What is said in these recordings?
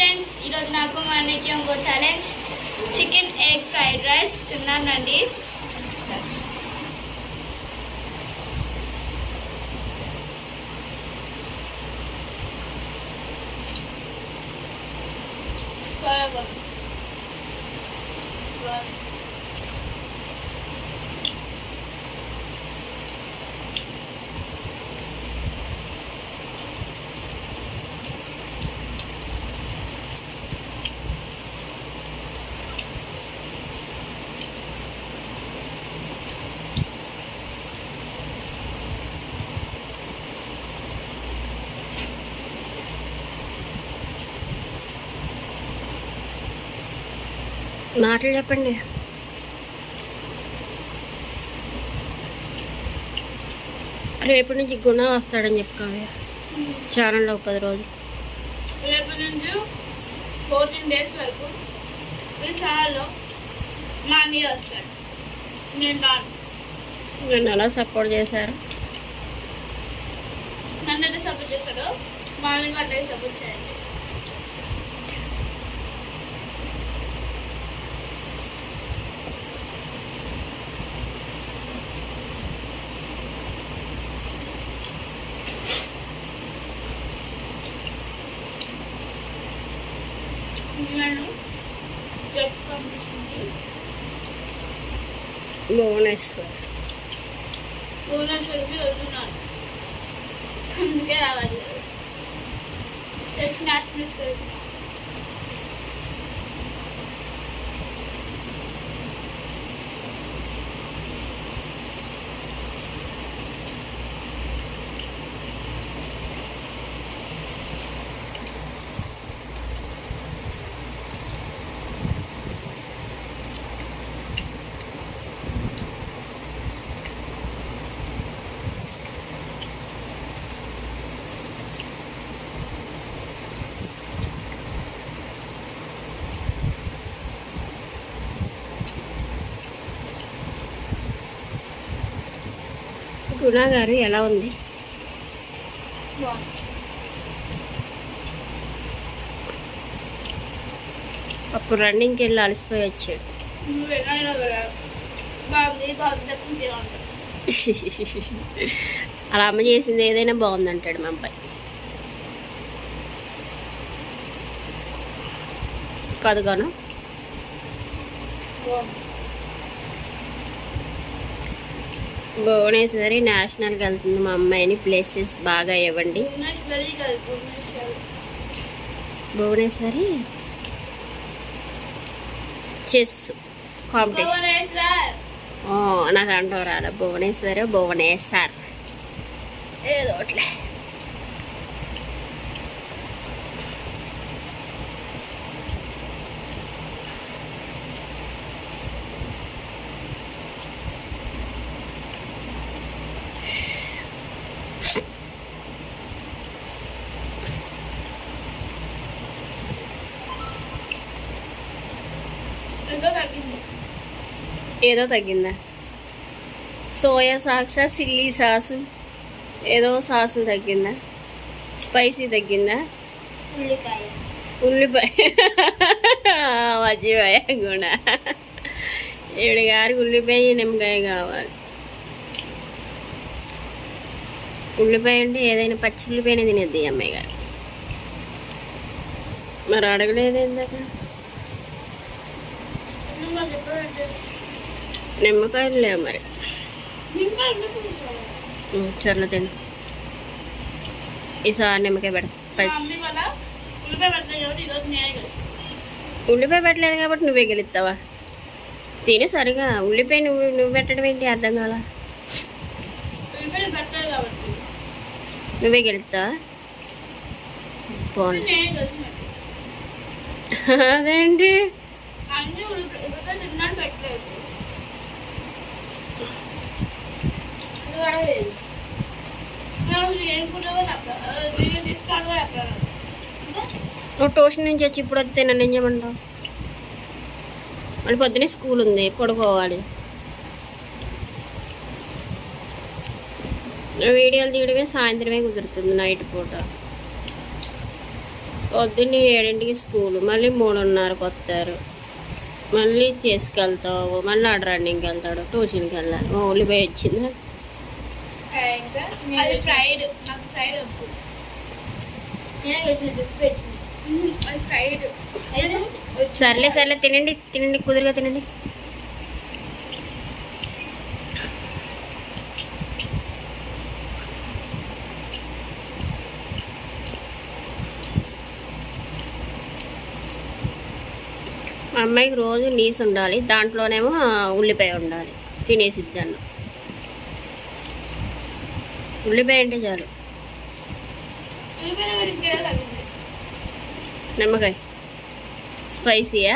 Friends, ఈరోజు నాకు మా అన్నకి ఇంకో challenge chicken egg fried rice తిన్నానండి. మాటలు చెప్పండి. రేపటి నుంచి గుణ వస్తాడని చెప్పుకోవే ఛానల్లో 10 రోజులు. రేపటి నుంచి 14 days వరకు ఈ ఛానల్లో మా అన్నయ్య వస్తాడు. నేను రాను. నన్ను అలా సపోర్ట్ చేశారు. నన్ను అయితే సపోర్ట్ చేస్తాడు, మా అన్నయ్య అట్లే సపోర్ట్ చేయండి. భువనేశ్వర్కి వెళ్తున్నాను, అందుకే రావాలి. తెలిసిన హాస్పిటల్స్కి వెళ్తున్నాను. గుణ గారు ఎలా ఉంది? అప్పుడు రన్నింగ్కి వెళ్ళి అలసిపోయి వచ్చాడు. అలా అమ్మ చేసింది ఏదైనా బాగుందంటాడు మా అబ్బాయి. కాదు గాను భువనేశ్వరి నేషనల్కి వెళ్తుంది. మా అమ్మాయిని ప్లేసెస్ బాగా ఇవ్వండి. Bhuvaneshwari chess competition. నాకు అంటావు రాదా? భువనేశ్వరి భువనేశ్వర్ ఏదో ఒకట్లే. ఏదో తగ్గిందా? సోయా సాసా, చిల్లీ సాసు, ఏదో సాసులు తగ్గిందా? స్పైసీ తగ్గిందా? ఉల్లిపాయ మర్చిపోయ గుణ. ఈవిడ గారికి ఉల్లిపాయ నిమ్మకాయ కావాలి. ఉల్లిపాయ అంటే ఏదైనా పచ్చి ఉల్లిపాయనే తినేద్ది అమ్మాయి గారు. మరి అడగలేదు ఇందాక. నిమ్మకాయలు లేవు మరి. చర్ల తిను. ఈసారి నిమ్మకాయ ఉల్లిపాయ పెట్టలేదు కాబట్టి నువ్వే గెలుస్తావా? తిని సరిగా. ఉల్లిపాయ నువ్వు పెట్టడం ఏంటి అర్థం కాల. నువ్వే గెలుస్తావా? పోనీ అదేంటి? నువ్వు ట్యూషన్ నుంచి వచ్చి ఇప్పుడు వస్తే నన్ను ఏం చేయమంటావు? మళ్ళీ పొద్దునే స్కూల్ ఉంది, పడుకోవాలి. వీడియోలు తీయడమే సాయంత్రమే కుదురుతుంది, నైట్ పూట. పొద్దున్నే 7ంటికి స్కూల్, మళ్ళీ 3:30కి వస్తారు, మళ్ళీ చేసుకెళ్తావు, మళ్ళీ ఆడ రన్నింగ్కి వెళ్తాడు, ట్యూషన్కి వెళ్ళాలి. ఉల్లిపాయ వచ్చిందా? అది ఫ్రైడ్, నాకు ఫ్రైడ్ వద్దు. నేను వచ్చిన డుక్కు వచ్చింది, అది ఫ్రైడ్. సర్లే సర్లే, తినండి తినండి, కుదురుగా తినండి. మా అమ్మాయికి రోజు నీసు ఉండాలి, దాంట్లోనేమో ఉల్లిపాయ ఉండాలి, తినేసిద్ది అన్న. ఉల్లిపాయ అంటే చాలు. నిమ్మకాయ స్పైసీయా?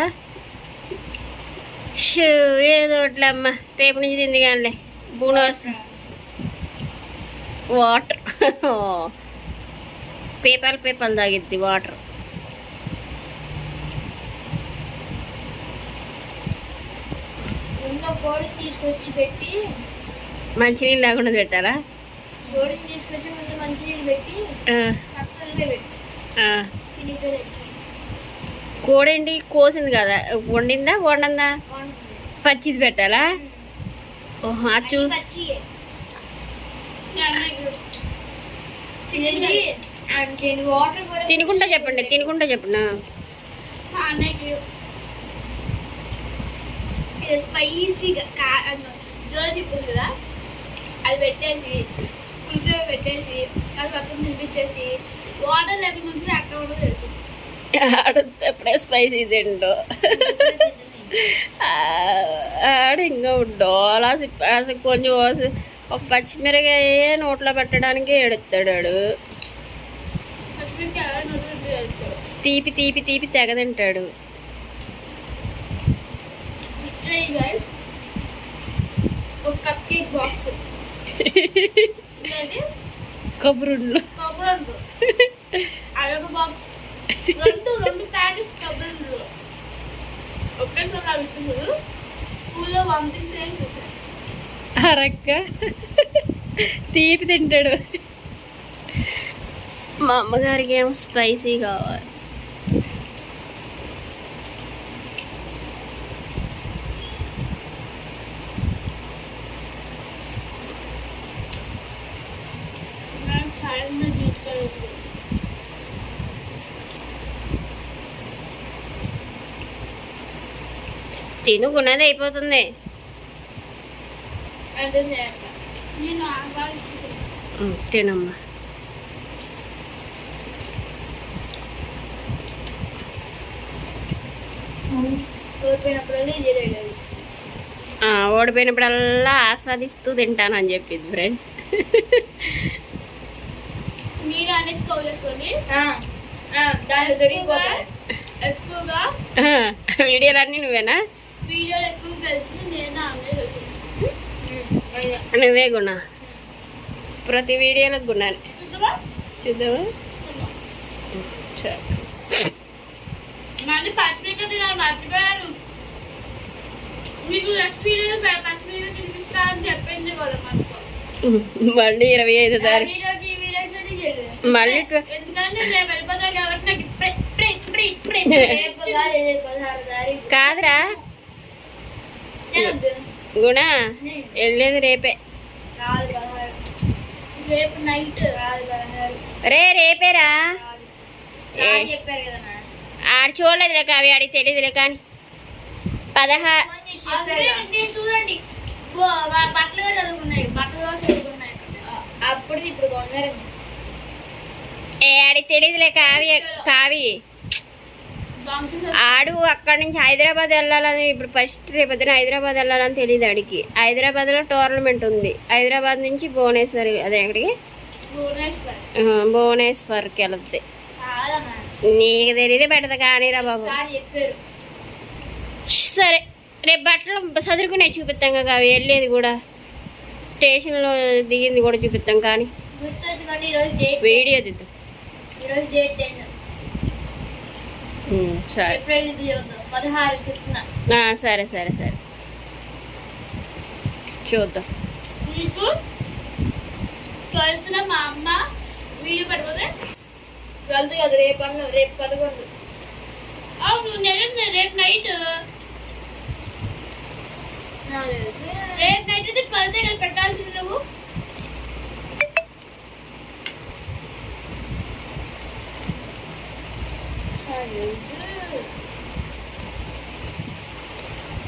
షూ ఏదో ఒకట్లే అమ్మ, రేపు నుంచి తింది కానీ బూనోస్. వాటర్ పేపర్లు తాగిద్ది వాటర్. కోడి తీసుకొచ్చి పెట్టి మంచినీళ్ళు లేకుండా పెట్టారా? కోడిని తీసుకొచ్చి ముందు మంచినీళ్ళు పెట్టి కోడేంటి కోసింది కదా, వండిందా వండందా? పచ్చిది పెట్టాలా? ఓహో, అది తినుకుంటా చెప్పండి, తినుకుంటా చెప్పండి. స్పైసీగా జోలో చెప్పుంది కదా, అది పెట్టేసి ఉల్లిపాయ పెట్టేసి అది పక్కన తినిపించేసి వాటర్ లేకపోతే మంచిగా అక్కడ కూడా తెలుసు. ఎప్పుడే స్పైసీ తిండు ఆడు ఇంకా డోలా అసలు కొంచెం ఒక పచ్చిమిరకాయ నోట్లో పెట్టడానికి ఏడుస్తాడు. తీపి తీపి తీపి తెగ తింటాడు. ఒక కప్ కేక్ బాక్స్ కొబ్బరుండ్లు అదొక బాక్స్, రెండు ప్యాకెట్స్ కొబ్బరుండ్లు ఒకేసారి అవి ఇచ్చిండు. స్కూల్లో వామిటింగ్స్ ఏం చేశారు? అరక్క తీపి తింటాడు. మా అమ్మగారికి ఏమో స్పైసీ కావాలి. తినుకున్నది అయిపోతుంది. తినమ్మా. ఓడిపోయినప్పుడల్లా ఆస్వాదిస్తూ తింటానని చెప్పింది ఫ్రెండ్. వీడియోలన్నీ నువ్వేనా? నువ్వే గుణ, ప్రతి వీడియోలో గుణాన్ని చూద్దామా? మర్చిపోయాను మీకు నెక్స్ట్ వీడియో పచ్చిమిరపకాయ తినిపిస్తా అని చెప్పింది కూడా మనకు. మళ్ళీ 25 తారీఖు మళ్ళీ ఎందుకంటే నేను వెళ్ళిపోతా కాబట్టి నాకు కాదురా గుణ, వెళ్ళేది రేపే. రేపు నైట్ రేపేరా? చెప్పారు కదా ఆడ చూడలేదులే అవి ఆడికి తెలియదులే కానీ 16 చూడండి బట్టలుగా చదువుకున్నాయి, బట్టలుగా చదువుకున్నాయి అప్పుడు ఇప్పుడు కొన్నారు. ఆడికి తెలియదులే కావి ఆడు అక్కడి నుంచి హైదరాబాద్ వెళ్ళాలని, ఇప్పుడు ఫస్ట్ రేపొద్దున హైదరాబాద్ వెళ్ళాలని తెలియదు ఆడికి. హైదరాబాద్లో టోర్నమెంట్ ఉంది, హైదరాబాద్ నుంచి భువనేశ్వర్, అదే ఎక్కడికి భువనేశ్వర్కి వెళ్తే నీకు తెలియదే పెడతా కానీరా బాబు. సరే రేపు బట్టలు చదువుకునే చూపిస్తాం కదా, అవి వెళ్ళేది కూడా స్టేషన్లో దిగింది కూడా చూపిస్తాం. కానీ వీడియో దిద్దాం. సరే సరే సరే సరే చూద్దాం. మీకు 12th మా అమ్మ వీడియో పడిపోతే 12 కదా రేపు 11. అవును రేపు నైట్ రేపు నైట్ అయితే 12 కదా పెట్టాల్సింది నువ్వు.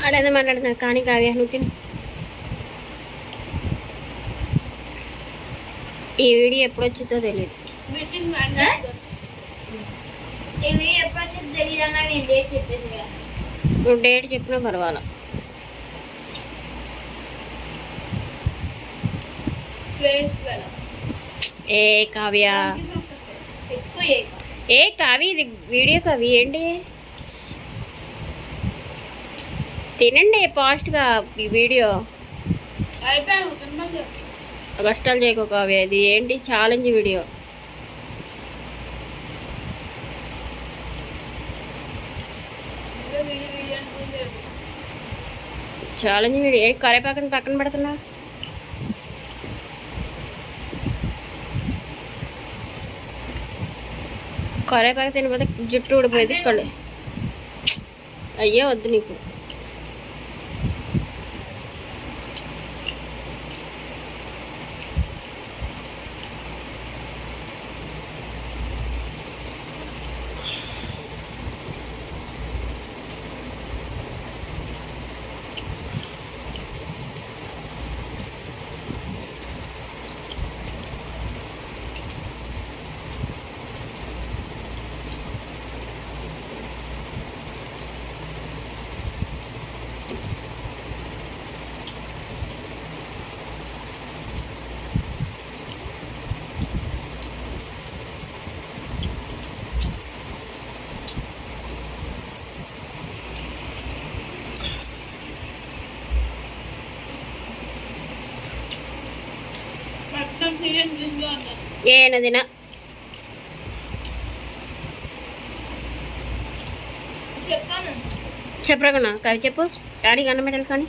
ఆడేదో మాట్లాడుతున్నారు కానీ కావ్య నువ్వు తిను. ఈ వీడియో ఎప్పుడు వచ్చిందో తెలియదు. ఈ వీడియో ఎప్పుడు వచ్చిందో తెలియదు అన్నా నేను డేట్ చెప్పేసి నువ్వు డేట్ చెప్పినా పర్వాలా. ఏ కావ్య ఏ కావ్య ఇది వీడియో కావ్య ఏంటి తినండి ఫాస్ట్గా ఈ వీడియో. కష్టాలు చేయకో కావ్య ఇది ఏంటి ఛాలెంజ్ వీడియో. ఛాలెంజ్ వీడియో ఏ కరేపాకని పక్కన పెడుతున్నా. కరేపాకు తినకపోతే జుట్టు ఊడిపోయేది కళ్ళు. అయ్యే వద్దు నీకు. ఏనదినా చెప్పరాకున్నా కవి చెప్పు. డాడీకి అన్నం పెట్టాలి కానీ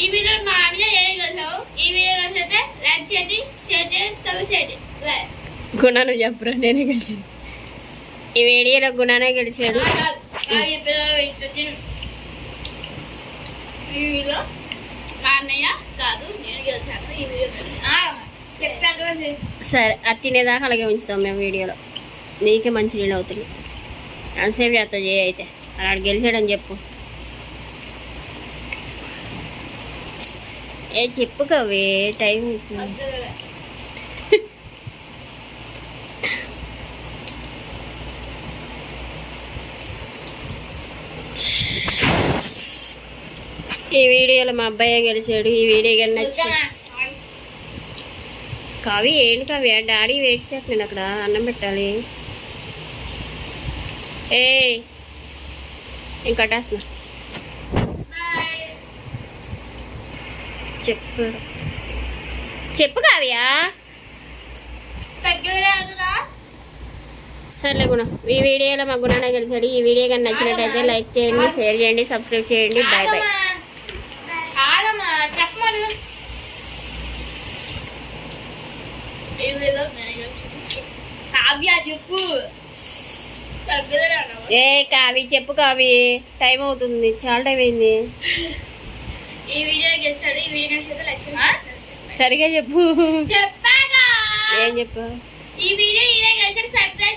ఈ వీడియో మా అమ్మ చేయగలవు. ఈ వీడియో నచ్చితే లైక్ చేయండి, షేర్ చేయండి, సబ్స్క్రైబ్ చేయండి. గుణాను చెప్పరా నేనే గెలిచాను. ఈ వీడియోలో గుణానే గెలిచాడు. ఈ వీడియో మా అన్నయ్య కాదు నేను గెలిచాను. ఈ వీడియో చెప్పాను. సరే అది తినేదాకా అలాగే ఉంచుతాం మేము వీడియోలో. నీకే మంచి నీళ్ళు అవుతుంది. ఎంతసేపు చేస్తావు చేయ అయితే అలా గెలిచాడని చెప్పు. ఏ చెప్పు కవి టైం ఈ వీడియోలో మా అబ్బాయి గెలిచాడు. ఈ వీడియో కానీ నచ్చింది. కవి ఏంటి కవి డాడీ వెయిట్ చేస్తున్నాను అక్కడ అన్నం పెట్టాలి. ఏ నేను కట్టేస్తున్నా చెప్పు చెప్పు కావ్యా. సర్లే గుణ ఈ వీడియోలో మా గుణానే గెలిచాడు. ఈ వీడియో కానీ నచ్చినట్టయితే లైక్ చేయండి, షేర్ చేయండి, సబ్స్క్రైబ్ చేయండి. Bye bye. చెప్పు ఏ కావి చెప్పు కావి టైం అవుతుంది చాలా టైం అయింది. ఈ వీడియో గెలిచాడు. ఈ వీడియో నచ్చితే లైక్ చేయండి. సరిగా చెప్పు. చెప్పాగా ఏం చెప్పు. ఈ వీడియో గెలిచాడు. సబ్స్క్రైబ్